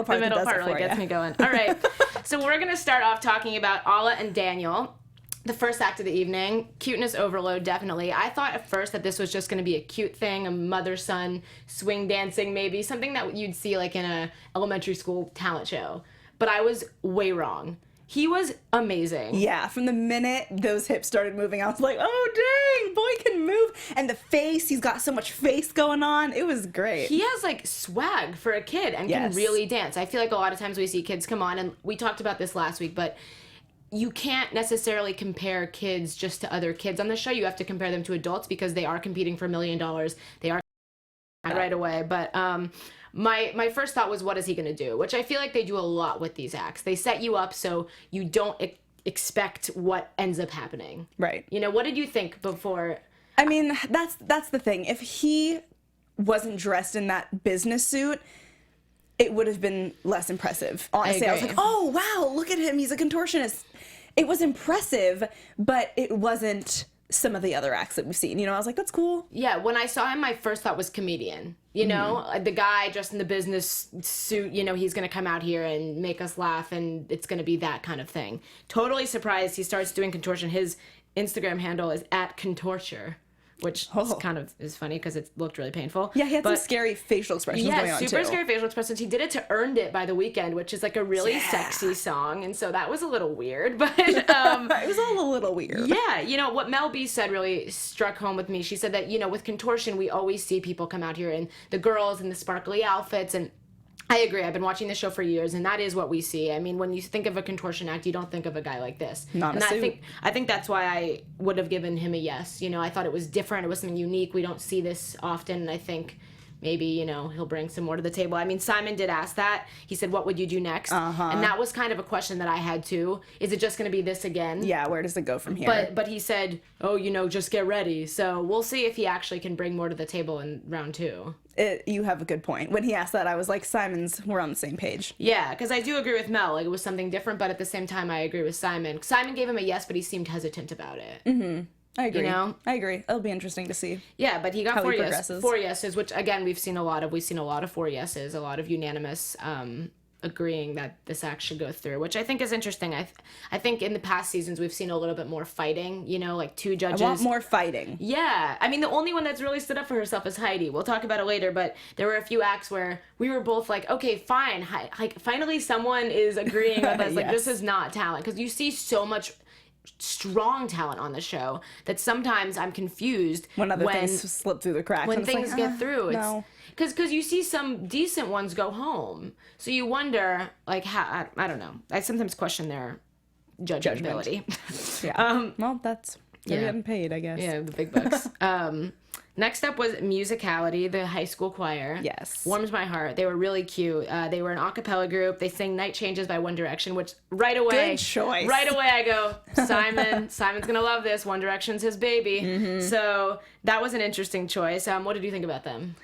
The middle part really gets me going. All right. So we're going to start off talking about Alla and Daniel. The first act of the evening, cuteness overload, definitely. I thought at first that this was just going to be a cute thing, a mother-son swing dancing, maybe something that you'd see like in a elementary school talent show. But I was way wrong. He was amazing. Yeah, from the minute those hips started moving, I was like, oh, dang, boy can move. And the face, he's got so much face going on. It was great. He has, like, swag for a kid and can really dance. I feel like a lot of times we see kids come on, and we talked about this last week, but you can't necessarily compare kids just to other kids on the show. You have to compare them to adults because they are competing for $1 million. They are right away. But my first thought was, what is he going to do? Which I feel like they do a lot with these acts. They set you up so you don't expect what ends up happening. Right. You know, what did you think before? I mean, that's the thing. If he wasn't dressed in that business suit, it would have been less impressive. Honestly, I was like, oh, wow, look at him. He's a contortionist. It was impressive, but it wasn't some of the other acts that we've seen. You know, I was like, that's cool. Yeah, when I saw him, my first thought was comedian. You know, the guy dressed in the business suit, you know, he's going to come out here and make us laugh, and it's going to be that kind of thing. Totally surprised he starts doing contortion. His Instagram handle is @contorture. Which kind of is funny because it looked really painful. Yeah, he had some scary facial expressions going on, super scary facial expressions. He did it to Earned It by The Weeknd, which is like a really sexy song, and so that was a little weird, but... it was all a little weird. Yeah, you know, what Mel B said really struck home with me. She said that, you know, with contortion, we always see people come out here, and the girls in the sparkly outfits, and I agree. I've been watching this show for years, and that is what we see. I mean, when you think of a contortion act, you don't think of a guy like this. Not a suit. I think that's why I would have given him a yes. You know, I thought it was different. It was something unique. We don't see this often, and I think maybe, you know, he'll bring some more to the table. I mean, Simon did ask that. He said, what would you do next? And that was kind of a question that I had, too. Is it just going to be this again? Yeah, where does it go from here? But he said, oh, you know, just get ready. So we'll see if he actually can bring more to the table in round 2. You have a good point. When he asked that, I was like, we're on the same page. Yeah, because I do agree with Mel. Like, it was something different, but at the same time, I agree with Simon. Simon gave him a yes, but he seemed hesitant about it. Mm-hmm. I agree. You know? I agree. It'll be interesting to see. Yeah, but he got four yeses, which, again, we've seen a lot of 4 yeses, a lot of unanimous agreeing that this act should go through, which I think is interesting. I think in the past seasons we've seen a little bit more fighting, you know, like 2 judges. I want more fighting. Yeah. I mean, the only one that's really stood up for herself is Heidi. We'll talk about it later, but there were a few acts where we were both like, okay, fine. Like, finally someone is agreeing with us. Like, this is not talent. Because you see so much strong talent on the show that sometimes I'm confused when things slip through the cracks. When things get through. No. Because you see some decent ones go home. So you wonder, like, how, I don't know. I sometimes question their judgment ability. Yeah. Well, they're getting paid, I guess. Yeah, the big bucks. Next up was Musicality, the high school choir. Yes. Warms my heart. They were really cute. They were an a cappella group. They sang Night Changes by One Direction, which right away... Good choice. Right away I go, Simon's going to love this. One Direction's his baby. Mm-hmm. So that was an interesting choice. What did you think about them?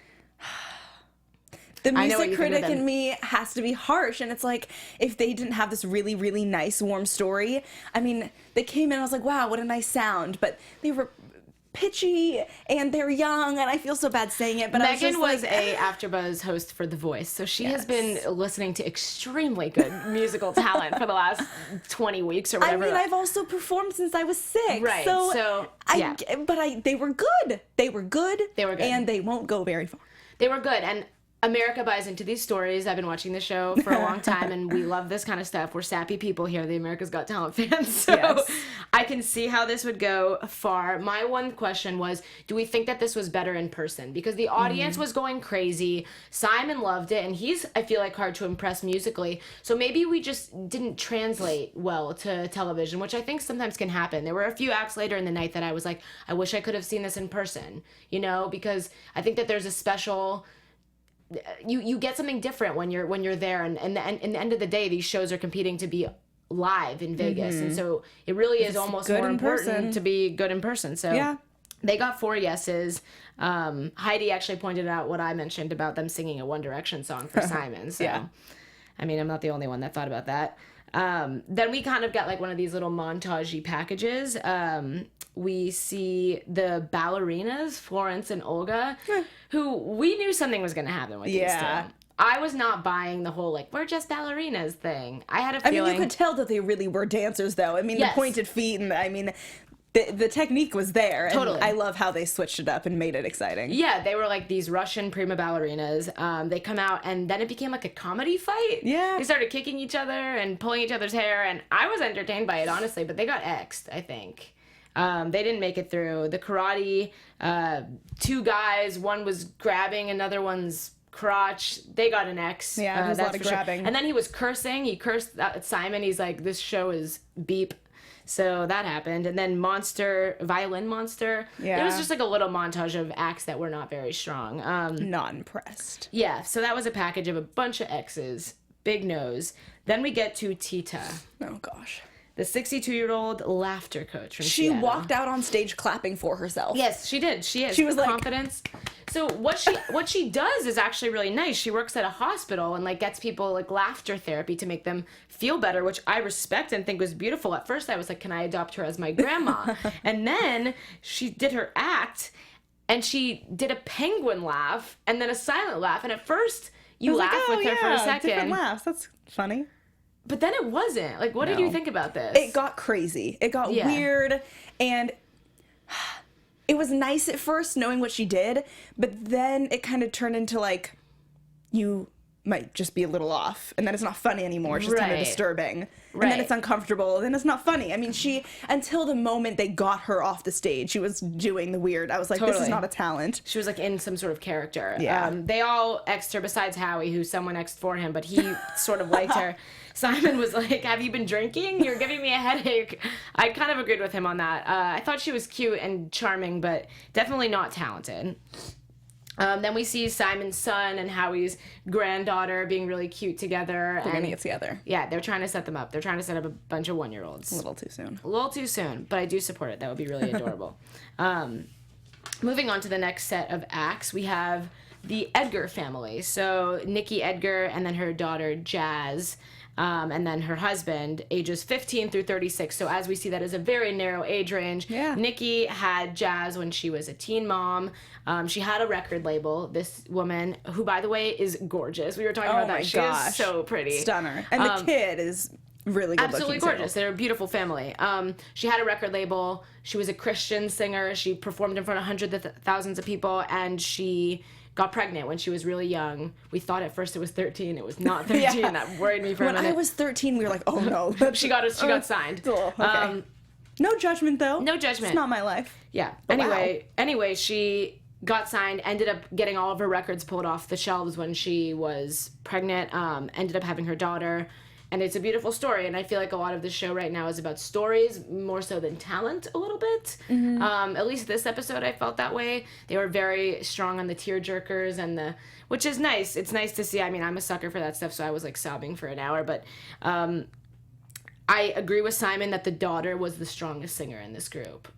The music critic in me has to be harsh, and it's like, if they didn't have this really, really nice, warm story, I mean, they came in, I was like, wow, what a nice sound, but they were pitchy, and they're young, and I feel so bad saying it, but Megan was a AfterBuzz host for The Voice, so she has been listening to extremely good musical talent for the last 20 weeks or whatever. I mean, I've also performed since I was 6. Right, so yeah. They were good. They were good. They were good. And they won't go very far. They were good, and America buys into these stories. I've been watching the show for a long time, and we love this kind of stuff. We're sappy people here, the America's Got Talent fans. So I can see how this would go far. My one question was, do we think that this was better in person? Because the audience was going crazy. Simon loved it, and he's, I feel like, hard to impress musically. So maybe we just didn't translate well to television, which I think sometimes can happen. There were a few acts later in the night that I was like, I wish I could have seen this in person, you know, because I think that there's a special... You get something different when you're there, and in the end of the day, these shows are competing to be live in Vegas, and so it really is almost more important to be good in person. So they got 4 yeses. Heidi actually pointed out what I mentioned about them singing a One Direction song for Simon. So I mean, I'm not the only one that thought about that. Then we kind of got like one of these little montage-y packages. We see the ballerinas, Florence and Olga, who we knew something was going to happen with these two. I was not buying the whole, like, we're just ballerinas thing. I had a feeling... I mean, you could tell that they really were dancers, though. I mean, Yes. the pointed feet, and I mean, the technique was there. And Totally. I love how they switched it up and made it exciting. Yeah, they were like these Russian prima ballerinas. They come out, and then it became like a comedy fight. Yeah. They started kicking each other and pulling each other's hair, and I was entertained by it, honestly, but they got X'd, I think. They didn't make it through. The karate, 2 guys, one was grabbing another one's crotch. They got an X. Yeah, there was a lot of grabbing. Sure. And then he was cursing. He cursed at Simon. He's like, this show is beep. So that happened. And then Violin Monster. Yeah. It was just like a little montage of acts that were not very strong. Not impressed. Yeah, so that was a package of a bunch of X's. Big nose. Then we get to Tita. Oh, gosh. The 62-year-old laughter coach from She Seattle. walked out on stage clapping for herself. Yes, she did. She was like... confidence. So what she does is actually really nice. She works at a hospital and like gets people like laughter therapy to make them feel better, which I respect and think was beautiful. At first I was like, can I adopt her as my grandma? And then she did her act and she did a penguin laugh and then a silent laugh. And at first you laugh with her for a second. Different laughs. That's funny. But then it wasn't. Like, what did you think about this? It got crazy. It got weird, and it was nice at first knowing what she did, but then it kind of turned into, like, you might just be a little off, and then it's not funny anymore. It's just kind of disturbing. And then it's uncomfortable, and then it's not funny. I mean, until the moment they got her off the stage, she was doing the weird. I was like, this is not a talent. She was, like, in some sort of character. Yeah. They all X'd her besides Howie, who someone X'd for him, but he sort of liked her. Simon was like, have you been drinking? You're giving me a headache. I kind of agreed with him on that. I thought she was cute and charming, but definitely not talented. Then we see Simon's son and Howie's granddaughter being really cute together. They're gonna get together. Yeah, they're trying to set them up. They're trying to set up a bunch of 1-year-olds. A little too soon. A little too soon, but I do support it. That would be really adorable. Moving on to the next set of acts, we have the Edgar family. So Nikki Edgar and then her daughter Jazz. And then her husband, ages 15 through 36. So as we see, that is a very narrow age range. Yeah. Nikki had Jazz when she was a teen mom. She had a record label. This woman, who, by the way, is gorgeous. We were talking about that. She is so pretty. Stunner. And the kid is really good absolutely looking, gorgeous. too. They're a beautiful family. She had a record label. She was a Christian singer. She performed in front of hundreds of thousands of people, and she got pregnant when she was really young. We thought at first it was 13. It was not 13. Yeah. That worried me for a minute. When I was 13, we were like, oh no. she got signed. Oh, okay. No judgment, though. No judgment. It's not my life. Yeah. But Anyway, she got signed, ended up getting all of her records pulled off the shelves when she was pregnant, ended up having her daughter. And it's a beautiful story, and I feel like a lot of the show right now is about stories more so than talent a little bit. Mm-hmm. At least this episode I felt that way. They were very strong on the tearjerkers which is nice. It's nice to see. I mean, I'm a sucker for that stuff, so I was like sobbing for an hour, but I agree with Simon that the daughter was the strongest singer in this group.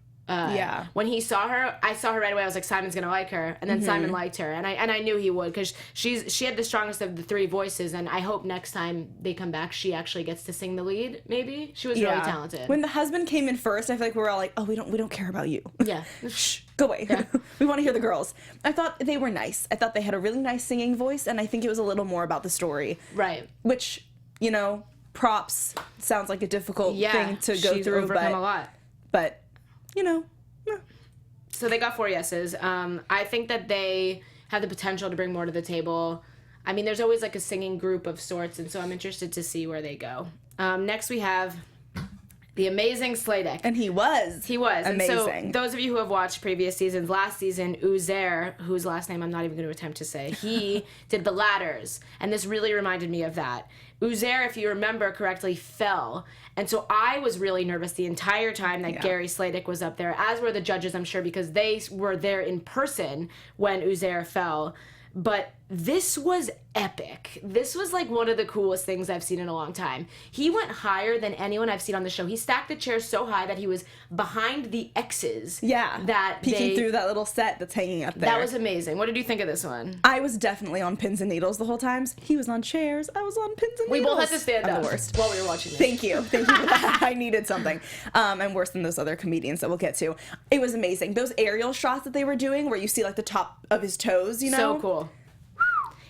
When he saw her, I saw her right away. I was like, Simon's gonna like her, and then Simon liked her, and I knew he would because she had the strongest of the 3 voices, and I hope next time they come back, she actually gets to sing the lead. Maybe she was really talented. When the husband came in first, I feel like we were all like, oh, we don't care about you. Yeah, shh, go away. Yeah. We want to hear the girls. I thought they were nice. I thought they had a really nice singing voice, and I think it was a little more about the story. Right. Which, props sounds like a difficult thing to go she's through, overcome a lot. But. So they got 4 yeses. I think that they have the potential to bring more to the table. I mean, there's always like a singing group of sorts, and so I'm interested to see where they go. Next we have the amazing Sladek. And he was. Amazing. And so those of you who have watched previous seasons, last season, Uzair, whose last name I'm not even going to attempt to say, he did the ladders, and this really reminded me of that. Uzair, if you remember correctly, fell. And so I was really nervous the entire time that Gary Sladek was up there, as were the judges, I'm sure, because they were there in person when Uzair fell. But this was epic. This was like one of the coolest things I've seen in a long time. He went higher than anyone I've seen on the show. He stacked the chairs so high that he was behind the X's. Yeah. That peeking through that little set that's hanging up there. That was amazing. What did you think of this one? I was definitely on pins and needles the whole time. He was on chairs. I was on pins and needles. We both had to stand up the worst. while we were watching this. Thank you for that. I needed something. I'm worse than those other comedians that we'll get to. It was amazing. Those aerial shots that they were doing where you see like the top of his toes, So cool.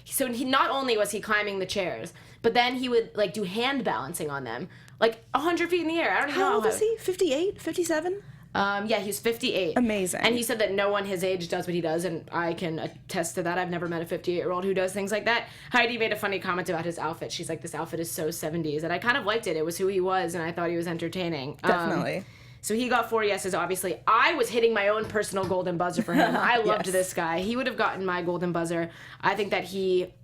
So he not only was he climbing the chairs, but then he would like do hand balancing on them, like 100 feet in the air. I don't even know How old is he? 58? 57? Yeah, he's 58. Amazing. And he said that no one his age does what he does, and I can attest to that. I've never met a 58-year-old who does things like that. Heidi made a funny comment about his outfit. She's like, this outfit is so 70s, and I kind of liked it. It was who he was, and I thought he was entertaining. Definitely. So he got 4 yeses, obviously. I was hitting my own personal golden buzzer for him. I loved this guy. He would have gotten my golden buzzer. I think that he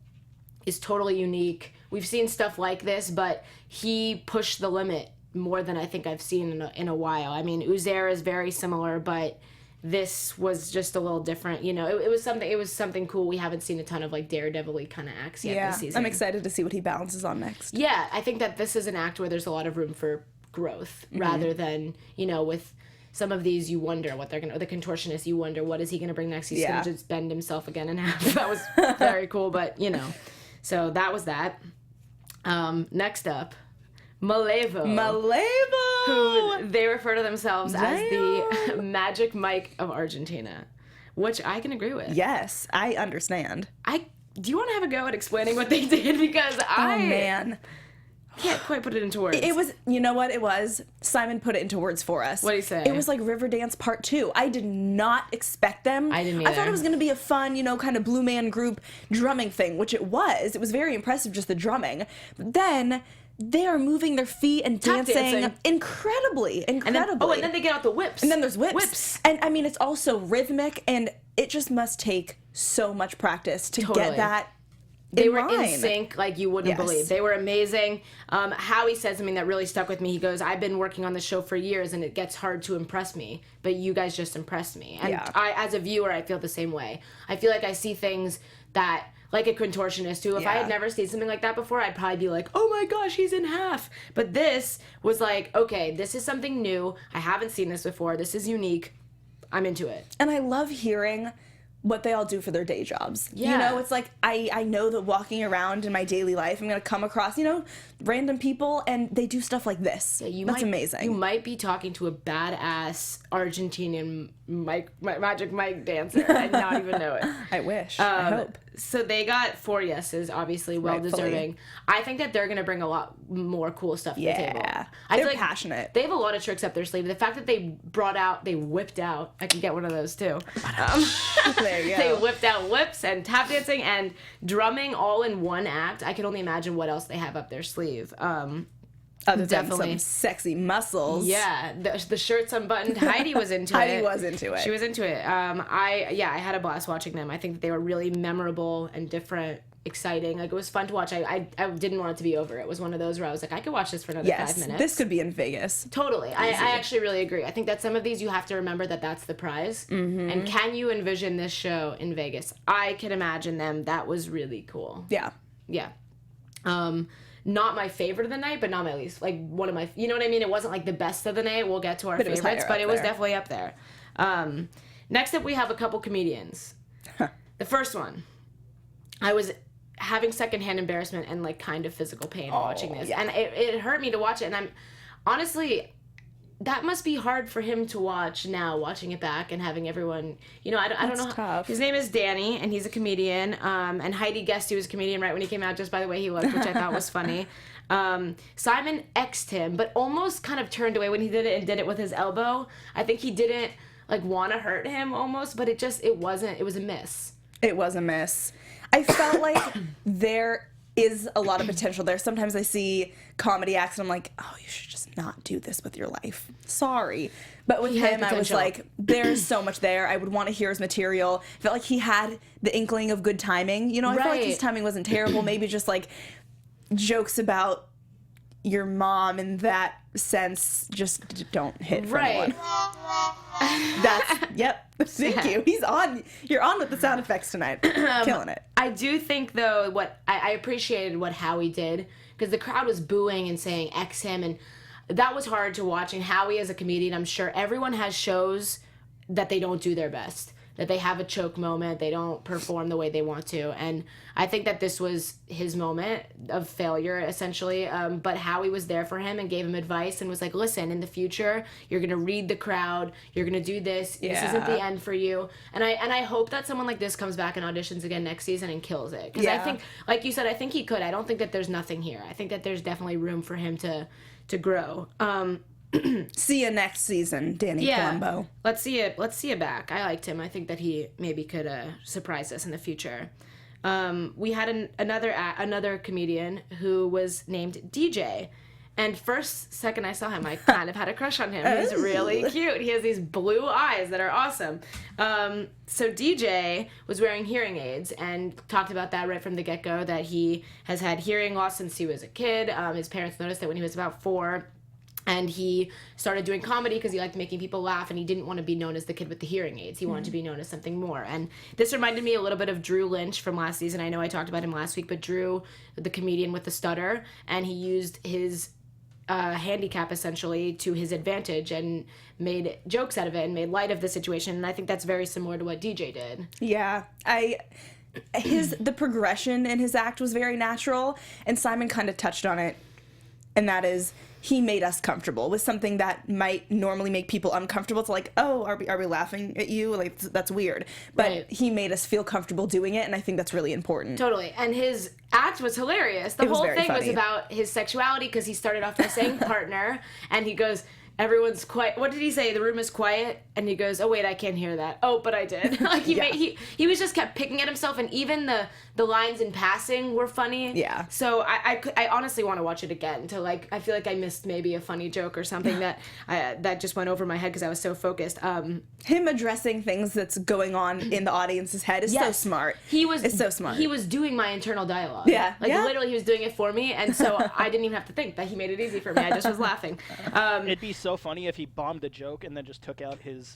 is totally unique. We've seen stuff like this, but he pushed the limit more than I think I've seen in a while. I mean, Uzair is very similar, but this was just a little different. You know, it was something cool. We haven't seen a ton of like daredevil-y kind of acts yet this season. I'm excited to see what he balances on next. Yeah, I think that this is an act where there's a lot of room for growth rather than, you know, with some of these you wonder what they're gonna, the contortionist, you wonder what is he gonna bring next. He's gonna just bend himself again in half. That was very cool, but you know, so that was that. Next up, Malevo, who they refer to themselves as the Magic Mike of Argentina, which I can agree with. Yes, I understand. Do you want to have a go at explaining what they did, because Oh man, can't quite put it into words. it was, you know what it was? Simon put it into words for us. What did he say? It was like Riverdance Part 2. I did not expect them. I didn't either. I thought it was going to be a fun, you know, kind of Blue Man Group drumming thing, which it was. It was very impressive, just the drumming. But then they are moving their feet and dancing incredibly. And then they get out the whips. And then there's whips. And I mean, it's also rhythmic, and it just must take so much practice to get that. They were in sync like you wouldn't believe. They were amazing. Howie said something that really stuck with me. He goes, I've been working on the show for years, and it gets hard to impress me, but you guys just impressed me. And I, as a viewer, I feel the same way. I feel like I see things that, like a contortionist who, if I had never seen something like that before, I'd probably be like, oh my gosh, he's in half. But this was like, okay, this is something new. I haven't seen this before. This is unique. I'm into it. And I love hearing what they all do for their day jobs. Yeah. You know, it's like, I know that walking around in my daily life, I'm going to come across, you know, random people, and they do stuff like this. Yeah, That's amazing. You might be talking to a badass Argentinian Magic Mike dancer and not even know it. I wish. I hope. So they got 4 yeses, obviously, well-deserving. I think that they're going to bring a lot more cool stuff to the table. They're feel passionate. They have a lot of tricks up their sleeve. The fact that they whipped out, I can get one of those too. There you go. They whipped out whips and tap dancing and drumming all in one act. I can only imagine what else they have up their sleeve. Other than some sexy muscles. Yeah, the shirt's unbuttoned. Heidi was into it. Heidi was into it. She was into it. I had a blast watching them. I think that they were really memorable and different, exciting. Like, it was fun to watch. I didn't want it to be over. It was one of those where I was like, I could watch this for another 5 minutes. This could be in Vegas. Totally. I actually really agree. I think that some of these you have to remember that that's the prize. Mm-hmm. And can you envision this show in Vegas? I can imagine them. That was really cool. Yeah. Yeah. Not my favorite of the night, but not my least. Like, one of my, you know what I mean? It wasn't like the best of the night. We'll get to our favorites, but it was definitely up there. Next up, we have a couple comedians. The first one, I was having secondhand embarrassment and like kind of physical pain watching this. Yeah. And it hurt me to watch it. And I'm honestly, that must be hard for him to watch now, watching it back and having everyone, you know, I don't know. Tough. His name is Dani, and he's a comedian. And Heidi guessed he was a comedian right when he came out, just by the way he looked, which I thought was funny. Simon X'd him, but almost kind of turned away when he did it and did it with his elbow. I think he didn't like want to hurt him almost, but it was a miss. It was a miss. I felt like there is a lot of potential there. Sometimes I see comedy acts and I'm like, oh, you should just not do this with your life. Sorry. But with him, I was like, there's so much there. I would want to hear his material. I felt like he had the inkling of good timing. You know, I felt like his timing wasn't terrible. Maybe just like jokes about your mom in that sense just don't hit for anyone. Thank you. He's on. You're on with the sound effects tonight. Killing it. I do think, though, what I appreciated what Howie did, because the crowd was booing and saying X him, and that was hard to watch. And Howie, as a comedian, I'm sure everyone has shows that they don't do their best. that they have a choke moment, they don't perform the way they want to. And I think that this was his moment of failure, essentially. But Howie was there for him and gave him advice and was like, listen, in the future, you're going to read the crowd, you're going to do this, this isn't the end for you. And I hope that someone like this comes back and auditions again next season and kills it. Because I think, like you said, I think he could. I don't think that there's nothing here. I think that there's definitely room for him to grow. See you next season, Dani Palumbo. Let's see it back. I liked him. I think that he maybe could surprise us in the future. We had another comedian who was named DJ. And second I saw him, I kind of had a crush on him. He's really cute. He has these blue eyes that are awesome. So DJ was wearing hearing aids and talked about that right from the get-go, that he has had hearing loss since he was a kid. His parents noticed that when he was about 4. And he started doing comedy because he liked making people laugh, and he didn't want to be known as the kid with the hearing aids. He wanted to be known as something more. And this reminded me a little bit of Drew Lynch from last season. I know I talked about him last week, but Drew, the comedian with the stutter, and he used his handicap essentially to his advantage and made jokes out of it and made light of the situation. And I think that's very similar to what DJ did. Yeah, the progression in his act was very natural, and Simon kind of touched on it, and that is, he made us comfortable with something that might normally make people uncomfortable. It's like, oh, are we laughing at you? Like, that's weird. But he made us feel comfortable doing it, and I think that's really important. Totally. And his act was hilarious. The whole thing was about his sexuality, because he started off by saying partner, and he goes, everyone's quiet. What did he say? The room is quiet. And he goes, oh, wait, I can't hear that. Oh, but I did. Like, he was just kept picking at himself, and even the lines in passing were funny. Yeah. So I honestly want to watch it again to, like, I feel like I missed maybe a funny joke or something that just went over my head because I was so focused. Him addressing things that's going on in the audience's head is so smart. It's so smart. He was doing my internal dialogue. Yeah. Like, literally, he was doing it for me, and so I didn't even have to think that he made it easy for me. I just was laughing. It'd be so funny if he bombed a joke and then just took out his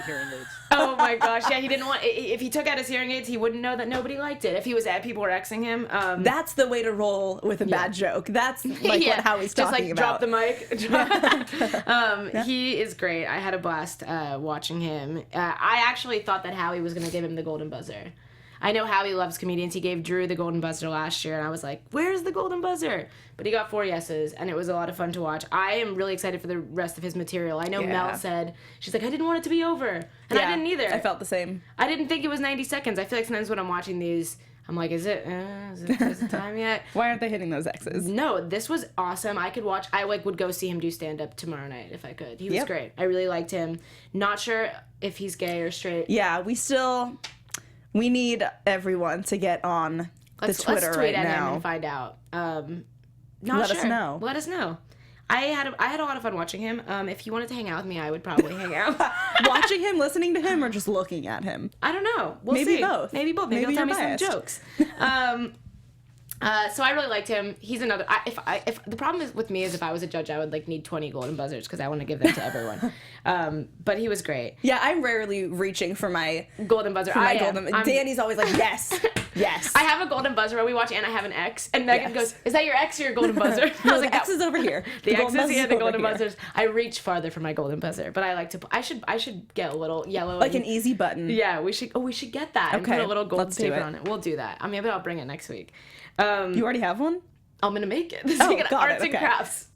hearing aids. Oh my gosh, yeah, he didn't want. If he took out his hearing aids, he wouldn't know that nobody liked it. If he was people were Xing him. That's the way to roll with a bad joke. That's like how he's talking about. Just like drop the mic. He is great. I had a blast watching him. I actually thought that Howie was going to give him the golden buzzer. I know Howie loves comedians. He gave Drew the golden buzzer last year, and I was like, where's the golden buzzer? But he got 4 yeses, and it was a lot of fun to watch. I am really excited for the rest of his material. I know Mel said, she's like, I didn't want it to be over. And I didn't either. I felt the same. I didn't think it was 90 seconds. I feel like sometimes when I'm watching these, I'm like, is it time yet? Why aren't they hitting those X's? No, this was awesome. I would go see him do stand-up tomorrow night if I could. He was great. I really liked him. Not sure if he's gay or straight. Yeah, we need everyone to get on the Twitter let's tweet right at now. him and find out. Let us know. Let us know. I had a lot of fun watching him. If he wanted to hang out with me, I would probably hang out. Watching him, listening to him, or just looking at him? I don't know. We'll Maybe see. both. Maybe both. Maybe he'll tell me some biased. jokes. So I really liked him. He's another. If the problem is with me is if I was a judge, I would need 20 golden buzzers because I want to give them to everyone. But he was great. Yeah, I'm rarely reaching for my golden buzzer. Dani's always like, yes, yes. I have a golden buzzer where we watch, and I have an X. And Megan goes, "Is that your X or your golden buzzer?" I was like, "The X is over here. The X is here. The golden buzzers." I reach farther for my golden buzzer, but I like to. I should get a little yellow, like an easy button. Yeah, we should. Oh, we should get that. Okay, and put a little gold sticker on it. We'll do that. Maybe I'll bring it next week. You already have one? I'm gonna make it. This week at Arts and Crafts.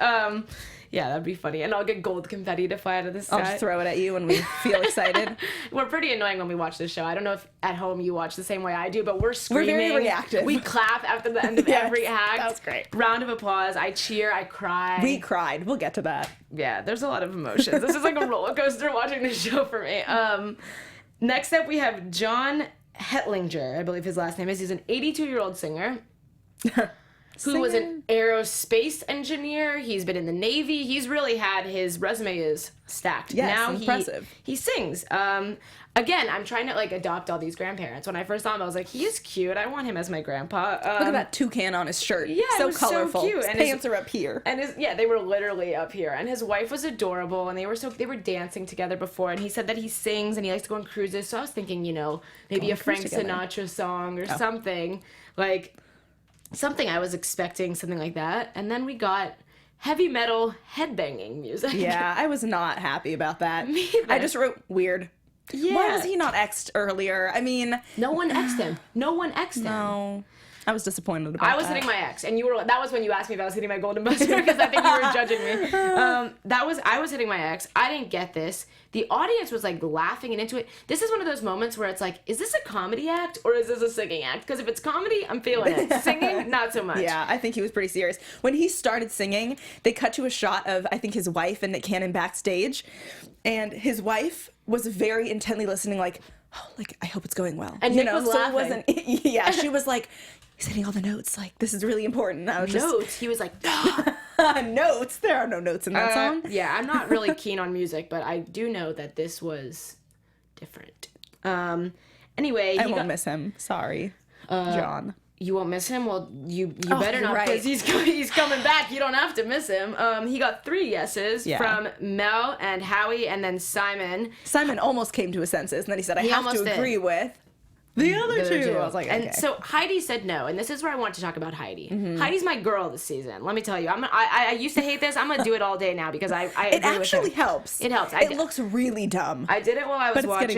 Yeah, that'd be funny. And I'll get gold confetti to fly out of the sky. I'll just throw it at you when we feel excited. We're pretty annoying when we watch this show. I don't know if at home you watch the same way I do, but we're screaming. We're very reactive. We clap after the end of every act. That was great. Round of applause. I cheer. I cry. We cried. We'll get to that. Yeah, there's a lot of emotions. This is like a roller coaster watching this show for me. Next up, we have John Hettlinger, I believe his last name is. He's an 82-year-old singer. Who was an aerospace engineer. He's been in the Navy. He's really had his resume is stacked. Yes, now impressive. He sings. Again, I'm trying to adopt all these grandparents. When I first saw him, I was like, he is cute. I want him as my grandpa. Look at that toucan on his shirt. Yeah, so it was colorful. So cute. His pants are up here. And they were literally up here. And his wife was adorable. And they were dancing together before. And he said that he sings and he likes to go on cruises. So I was thinking, maybe a Frank Sinatra song or something something I was expecting, something like that. And then we got heavy metal headbanging music. Yeah, I was not happy about that. Me either. I just wrote weird. Yeah. Why was he not X'd earlier? I mean, No one X'd him. No one X'd him. no. I was disappointed about that. I was hitting my ex, and that was when you asked me if I was hitting my golden buzzer, because I think you were judging me. I was hitting my ex. I didn't get this. The audience was like laughing and into it. This is one of those moments where it's like, is this a comedy act or is this a singing act? Because if it's comedy, I'm feeling it. Singing, not so much. Yeah, I think he was pretty serious. When he started singing, they cut to a shot of, I think, his wife and Nick Cannon backstage, and his wife was very intently listening, like, oh, like, I hope it's going well. And Nick was laughing. So it wasn't, yeah, she was like, he's hitting all the notes, like, this is really important. I was Notes. He was like, notes? There are no notes in that song. Yeah, I'm not really keen on music, but I do know that this was different. Anyway, I won't miss him. Sorry, John. You won't miss him? Well, you better not, right. because he's coming back. You don't have to miss him. He got 3 yeses from Mel and Howie, and then Simon. Simon almost came to his senses, and then he said, I have to agree with the other two. I was like, okay. And so Heidi said no, and this is where I want to talk about Heidi. Heidi's my girl this season. Let me tell you, I used to hate this. I'm gonna do it all day now because I agree it actually helps. It helps. It looks really dumb. I did it while I was watching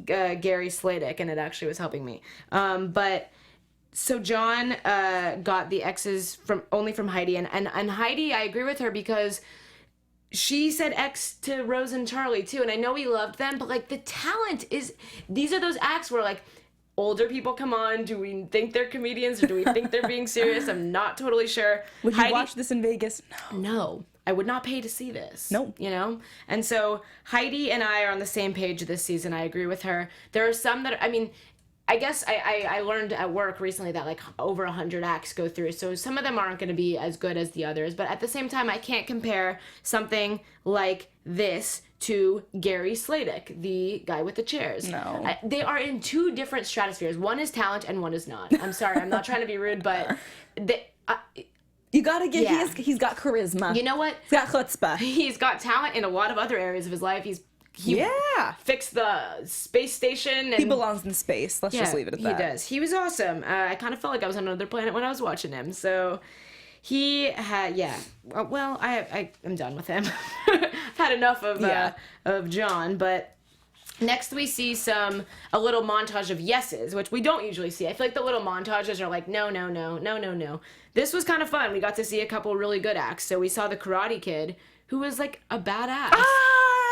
Gary Sladek, and it actually was helping me. But so John got the X's only from Heidi, and Heidi, I agree with her because she said X to Rose and Charlie too, and I know we loved them, but like the talent is, these are those acts where like older people come on. Do we think they're comedians or do we think they're being serious? I'm not totally sure. Would you watch this in Vegas? No. I would not pay to see this. No. You know? And so Heidi and I are on the same page this season. I agree with her. There are some that, I mean, I guess I learned at work recently that like over 100 acts go through, so some of them aren't going to be as good as the others, but at the same time I can't compare something like this to Gary Sladek, the guy with the chairs. No. They are in 2 different stratospheres. One is talent and one is not. I'm sorry, I'm not trying to be rude, but you gotta get, he's got charisma. You know what? He's got chutzpah. He's got talent in a lot of other areas of his life. He fixed the space station. And he belongs in space. Let's just leave it at that. He does. He was awesome. I kind of felt like I was on another planet when I was watching him. So he had, well, I'm done with him. I've had enough of John, but next we see a little montage of yeses, which we don't usually see. I feel like the little montages are like, no, no, no, no, no, no. This was kind of fun. We got to see a couple really good acts. So we saw the Karate Kid, who was like a badass.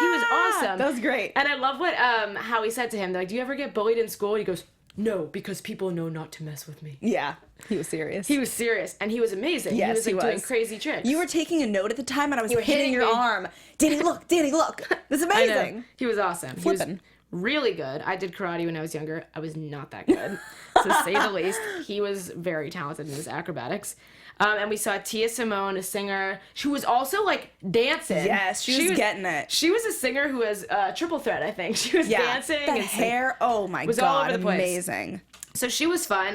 He was awesome. That was great. And I love what Howie said to him. They're like, do you ever get bullied in school? He goes, no, because people know not to mess with me. Yeah, he was serious. He was serious, and he was amazing. Yes, he was doing crazy tricks. You were taking a note at the time, and I was hitting your arm. Danny, look! Danny, look! This is amazing. He was awesome. Flippin'. He was really good. I did karate when I was younger. I was not that good, to say the least. He was very talented in his acrobatics. And we saw Tia Simone, a singer. She was also, like, dancing. Yes, she was getting it. She was a singer who was triple threat, I think. She was dancing. That hair, oh my God, all over the place. Amazing. So she was fun.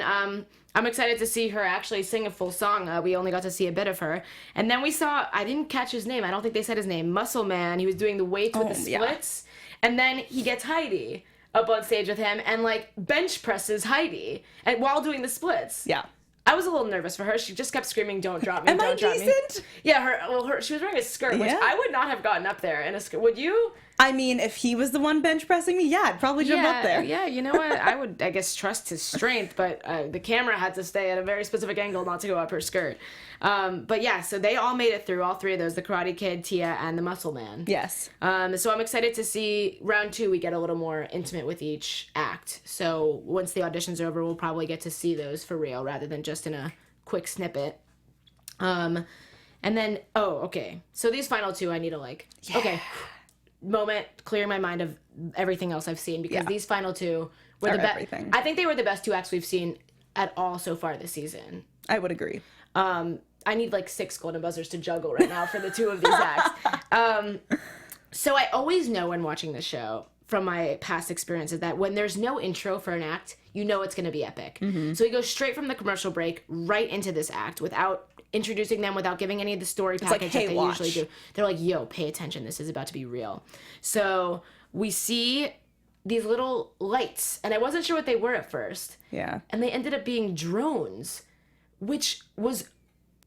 I'm excited to see her actually sing a full song. We only got to see a bit of her. And then we saw, I didn't catch his name. I don't think they said his name. Muscle Man. He was doing the weights with the splits. And then he gets Heidi up on stage with him and, like, bench presses Heidi while doing the splits. Yeah. I was a little nervous for her. She just kept screaming, "Don't drop me! Am don't I drop decent?" me!" Yeah, she was wearing a skirt, which I would not have gotten up there in a skirt. Would you? I mean, if he was the one bench pressing me, I'd probably jump up there. Yeah, you know what? I would, I guess, trust his strength, but the camera had to stay at a very specific angle not to go up her skirt. But yeah, so they all made it through, all 3 of those, the Karate Kid, Tia, and the Muscle Man. Yes. So I'm excited to see round 2, we get a little more intimate with each act. So once the auditions are over, we'll probably get to see those for real rather than just in a quick snippet. And then, okay. So these final 2, I need to moment, clearing my mind of everything else I've seen, because these final 2 were the best. I think they were the best 2 acts we've seen at all so far this season. I would agree. I need 6 golden buzzers to juggle right now for the 2 of these acts. So I always know when watching this show from my past experiences that when there's no intro for an act, you know it's going to be epic. Mm-hmm. So we go straight from the commercial break right into this act without introducing them, without giving any of the story package that they usually do. They're like, yo, pay attention. This is about to be real. So we see these little lights, and I wasn't sure what they were at first. Yeah. And they ended up being drones, which was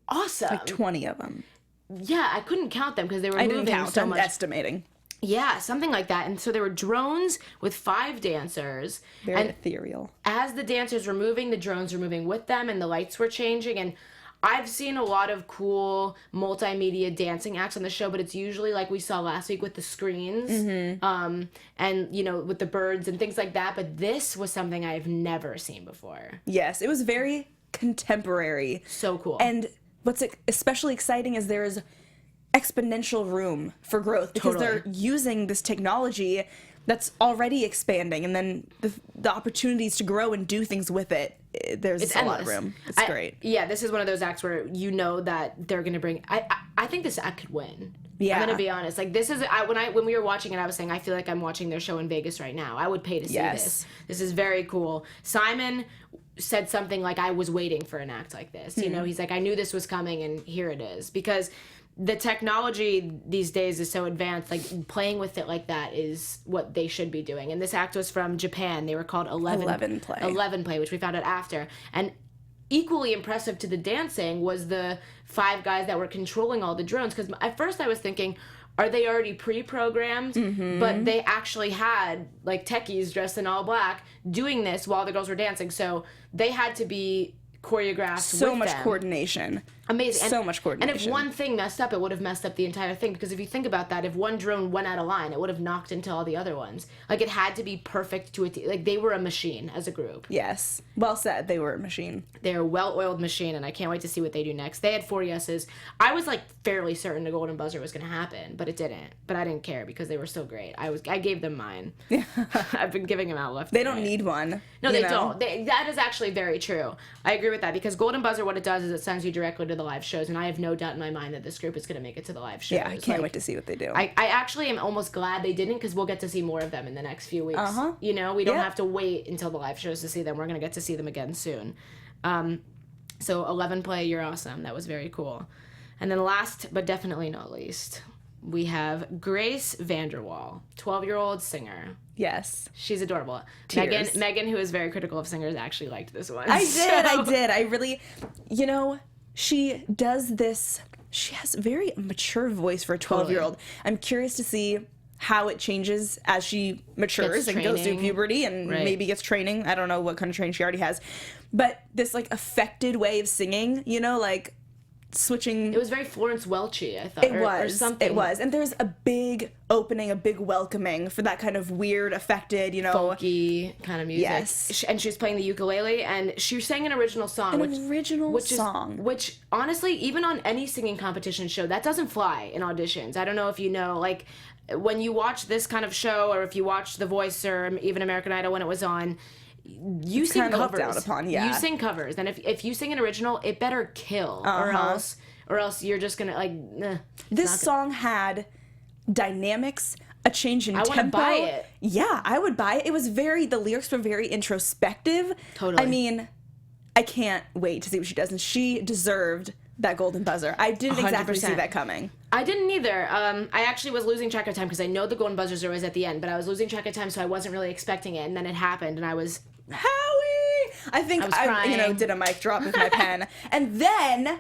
awesome. 20 of them. Yeah, I couldn't count them because they were moving so much. I'm estimating. Yeah, something like that. And so there were drones with 5 dancers. Very and ethereal. as the dancers were moving, the drones were moving with them, and the lights were changing. And I've seen a lot of cool multimedia dancing acts on the show, but it's usually like we saw last week with the screens, and, you know, with the birds and things like that. But this was something I've never seen before. Yes, it was very contemporary. So cool. And what's especially exciting is there is exponential room for growth because they're using this technology that's already expanding, and then the opportunities to grow and do things with it. There's a lot of room. It's great. Yeah, this is one of those acts where you know that they're gonna bring. I think this act could win. Yeah, I'm gonna be honest. Like, this is when we were watching it, I was saying I feel like I'm watching their show in Vegas right now. I would pay to see this. This is very cool. Simon said something like, "I was waiting for an act like this." You know, he's like, "I knew this was coming, and here it is." Because the technology these days is so advanced, like playing with it like that is what they should be doing. And this act was from Japan. They were called 11 Play, which we found out after. And equally impressive to the dancing was the 5 guys that were controlling all the drones. Because at first I was thinking, are they already pre-programmed? But they actually had like techies dressed in all black doing this while the girls were dancing. So they had to be choreographed so much them. Coordination. Amazing. So much coordination. And if one thing messed up, it would have messed up the entire thing. Because if you think about that, if one drone went out of line, it would have knocked into all the other ones. Like, it had to be perfect to a like, they were a machine as a group. Yes. Well said. They were a machine. They're a well-oiled machine, and I can't wait to see what they do next. They had 4 yeses. I was, like, fairly certain the Golden Buzzer was going to happen, but it didn't. But I didn't care because they were so great. I gave them mine. Yeah. I've been giving them out left. They don't need one. No, they don't. That is actually very true. I agree with that, because Golden Buzzer, what it does is it sends you directly to the live shows, and I have no doubt in my mind that this group is going to make it to the live shows. Yeah, I can't wait to see what they do. I actually am almost glad they didn't, because we'll get to see more of them in the next few weeks. You know, we don't have to wait until the live shows to see them. We're going to get to see them again soon. So 11 Play, you're awesome. That was very cool. And then last, but definitely not least, we have Grace Vander Waal, 12-year-old singer. Yes. She's adorable. Tears. Megan, who is very critical of singers, actually liked this one. I did. I really, you know, she does this, she has a very mature voice for a 12-year-old. I'm curious to see how it changes as she matures and goes through puberty and maybe gets training. I don't know what kind of training she already has. But this, like, affected way of singing, you know, like, switching. It was very Florence Welchy, I thought. Or something. It was. And there's a big opening, a big welcoming for that kind of weird, affected, you know. Folky kind of music. Yes. And she was playing the ukulele, and she sang an original song. Which, honestly, even on any singing competition show, that doesn't fly in auditions. I don't know if you know, like, when you watch this kind of show, or if you watch The Voice, or even American Idol when it was on, you sing covers. Down upon, yeah. You sing covers, and if you sing an original, it better kill, or else you're just gonna like. This song had dynamics, a change in tempo. I want to buy it. Yeah, I would buy it. It was the lyrics were very introspective. Totally. I mean, I can't wait to see what she does, and she deserved that Golden Buzzer. I didn't exactly see that coming. I didn't either. I actually was losing track of time because I know the Golden Buzzers are always at the end, but I was losing track of time, so I wasn't really expecting it, and then it happened, and I was. Howie! I think I did a mic drop with my pen. And then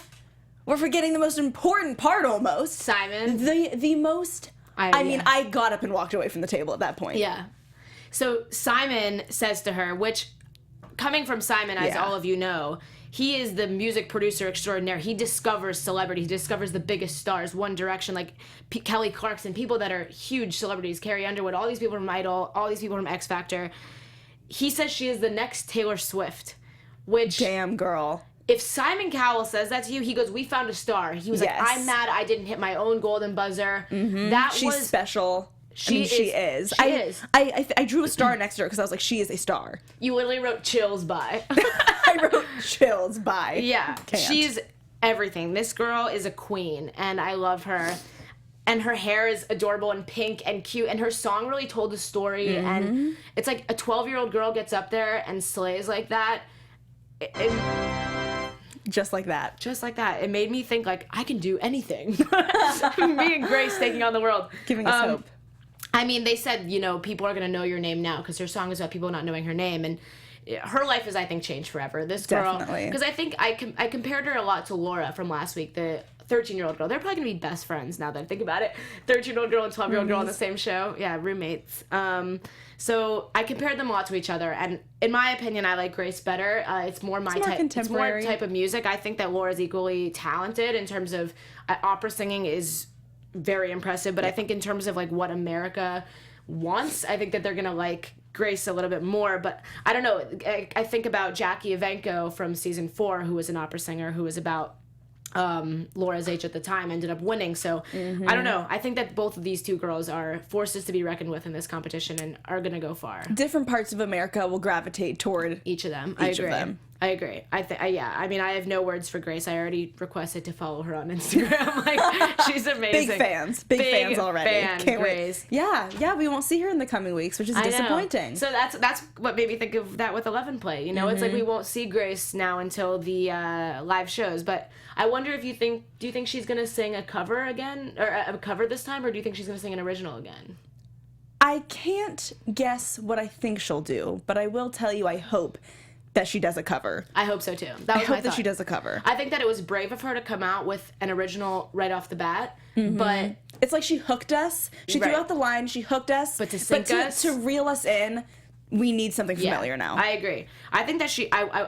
we're forgetting the most important part almost. Simon. The most I mean, I got up and walked away from the table at that point. Yeah. So Simon says to her, which coming from Simon, as all of you know, he is the music producer extraordinaire. He discovers celebrity. He discovers the biggest stars, One Direction, like Kelly Clarkson, people that are huge celebrities, Carrie Underwood, all these people from Idol, all these people from X Factor. He says she is the next Taylor Swift, which... Damn, girl. If Simon Cowell says that to you, he goes, we found a star. He was like, I'm mad I didn't hit my own Golden Buzzer. She's special. She is. I drew a star next to her because I was like, she is a star. You literally wrote chills by. I wrote chills by. Yeah. She's everything. This girl is a queen, and I love her. And her hair is adorable and pink and cute, and her song really told the story. And it's like a 12-year-old girl gets up there and slays like that. Just like that. Just like that. It made me think, like, I can do anything. Me and Grace taking on the world. Giving us hope. I mean, they said, you know, people are going to know your name now because her song is about people not knowing her name. And her life has, I think, changed forever. This girl. Definitely. Because I think I compared her a lot to Laura from last week, the 13-year-old girl. They're probably gonna be best friends now that I think about it. 13-year-old girl and 12-year-old girl on the same show. Yeah, roommates. So I compared them a lot to each other, and in my opinion, I like Grace better. It's more my type. It's more type of music. I think that Laura's equally talented in terms of opera singing is very impressive, but I think in terms of like what America wants, I think that they're gonna like Grace a little bit more. But I don't know. I think about Jackie Evancho from season 4, who was an opera singer who was about Laura's age at the time, ended up winning. So I don't know. I think that both of these two girls are forces to be reckoned with in this competition and are going to go far. Different parts of America will gravitate toward each of them. I agree. I agree. Yeah. I mean, I have no words for Grace. I already requested to follow her on Instagram. Like, she's amazing. Big fans already. Can't Grace. Wait. Yeah. We won't see her in the coming weeks, which is disappointing. So that's what made me think of that with 11 Play. You know, it's like we won't see Grace now until the live shows. But I wonder if do you think she's gonna sing a cover again, or a cover this time, or do you think she's gonna sing an original again? I can't guess what I think she'll do, but I will tell you I hope that she does a cover. I hope so too. I hope that she does a cover. I think that it was brave of her to come out with an original right off the bat, but it's like she hooked us. She threw out the line, she hooked us, but to sink us, to reel us in, we need something familiar now. I agree. I think that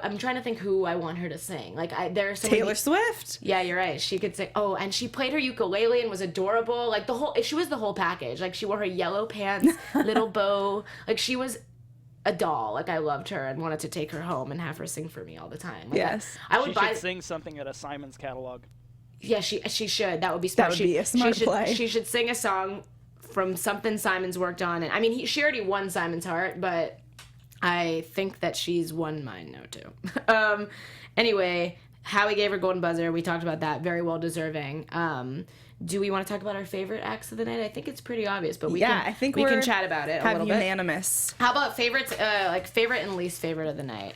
I'm trying to think who I want her to sing. Like there's Taylor Swift. Yeah, you're right. She could sing. Oh, and she played her ukulele and was adorable. Like she was the whole package. Like she wore her yellow pants, little bow. Like she was a doll. Like I loved her and wanted to take her home and have her sing for me all the time. Like, yes. I would She should sing something at a Simon's catalog. Yeah, she should. That would be smart. That would be a smart play. She should sing a song from something Simon's worked on. And I mean, she already won Simon's heart, but I think that she's won mine now too. Anyway, Howie gave her golden buzzer. We talked about that. Very well deserving. Do we want to talk about our favorite acts of the night? I think it's pretty obvious, but we can chat about it a little bit. Unanimous. How about favorites? Like favorite and least favorite of the night.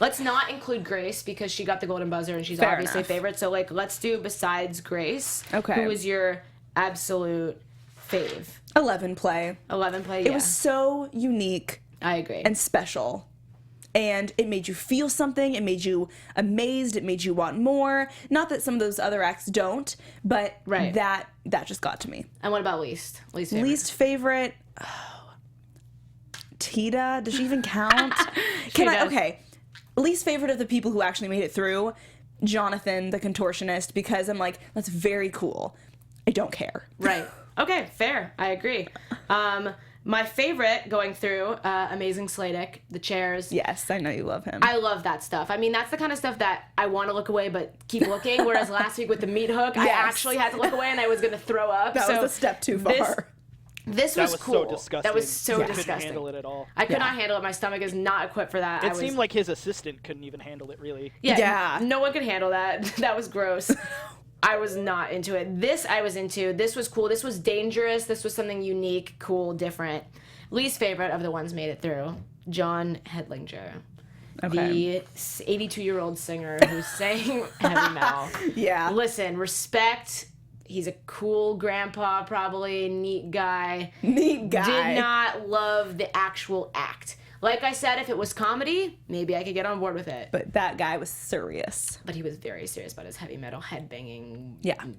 Let's not include Grace because she got the golden buzzer and she's obviously favorite. So like, let's do besides Grace. Okay. Who is your absolute fave? 11 Play. 11 Play. Yeah. It was so unique. I agree. And special. And it made you feel something. It made you amazed. It made you want more. Not that some of those other acts don't, but that just got to me. And what about least? Least favorite? Least favorite? Oh. Tita? Does she even count? Okay. Least favorite of the people who actually made it through, Jonathan, the contortionist, because I'm like, that's very cool. I don't care. Right. Okay, fair. I agree. My favorite going through, Amazing Sladek, the chairs. Yes, I know you love him. I love that stuff. I mean, that's the kind of stuff that I want to look away but keep looking, whereas last week with the meat hook, I actually had to look away and I was going to throw up. That was a step too far. This was cool. So disgusting. That was so disgusting. disgusting. I couldn't handle it at all. I could not handle it. My stomach is not equipped for that. It seemed like his assistant couldn't even handle it, really. Yeah. No one could handle that. That was gross. I was not into it. This I was into. This was cool. This was dangerous. This was something unique, cool, different. Least favorite of the ones made it through, John Headlinger. Okay. The 82-year-old singer who sang heavy metal. Yeah. Listen, respect. He's a cool grandpa, probably neat guy. Did not love the actual act. Like I said, if it was comedy, maybe I could get on board with it. But that guy was serious. But he was very serious about his heavy metal, headbanging,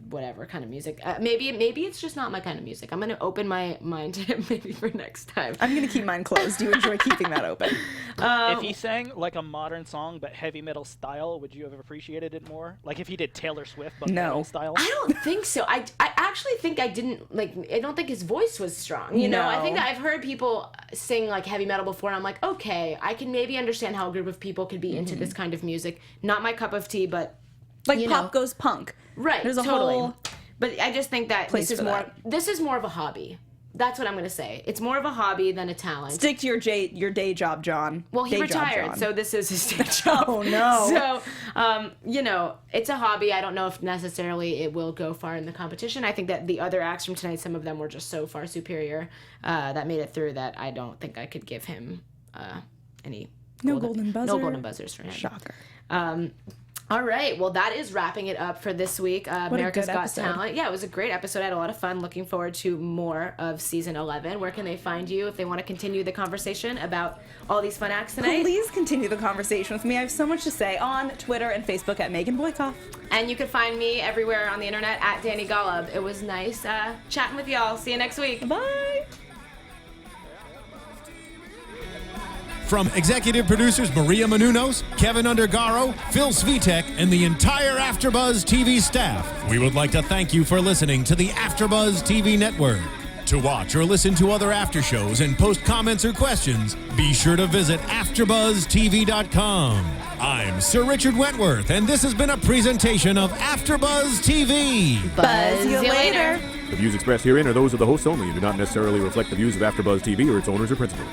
whatever kind of music. Maybe it's just not my kind of music. I'm going to open my mind to him maybe for next time. I'm going to keep mine closed. You enjoy keeping that open. If he sang like a modern song but heavy metal style, would you have appreciated it more? Like if he did Taylor Swift but metal style? I don't think so. I actually think I don't think his voice was strong. You know, I think that I've heard people sing like heavy metal before and I'm like, okay, I can maybe understand how a group of people could be into this kind of music. Not my cup of tea, but like pop goes punk. Right. There's a whole. But I just think that this is more of a hobby. That's what I'm going to say. It's more of a hobby than a talent. Stick to your day job, John. Well, he retired, so this is his day job. Oh, no. So, it's a hobby. I don't know if necessarily it will go far in the competition. I think that the other acts from tonight, some of them were just so far superior that made it through that I don't think I could give him any golden buzzer. No golden buzzers for him. Shocker. All right. Well, that is wrapping it up for this week. America's good Got episode. Talent. Yeah, it was a great episode. I had a lot of fun. Looking forward to more of season 11. Where can they find you if they want to continue the conversation about all these fun acts tonight? Please continue the conversation with me. I have so much to say on Twitter and Facebook at Megan Boykoff. And you can find me everywhere on the internet at Dani Golub. It was nice chatting with y'all. See you next week. Bye. From executive producers Maria Menounos, Kevin Undergaro, Phil Svitek, and the entire AfterBuzz TV staff, we would like to thank you for listening to the AfterBuzz TV network. To watch or listen to other after shows and post comments or questions, be sure to visit AfterBuzzTV.com. I'm Sir Richard Wentworth, and this has been a presentation of AfterBuzz TV. Buzz you later. The views expressed herein are those of the hosts only and do not necessarily reflect the views of AfterBuzz TV or its owners or principals.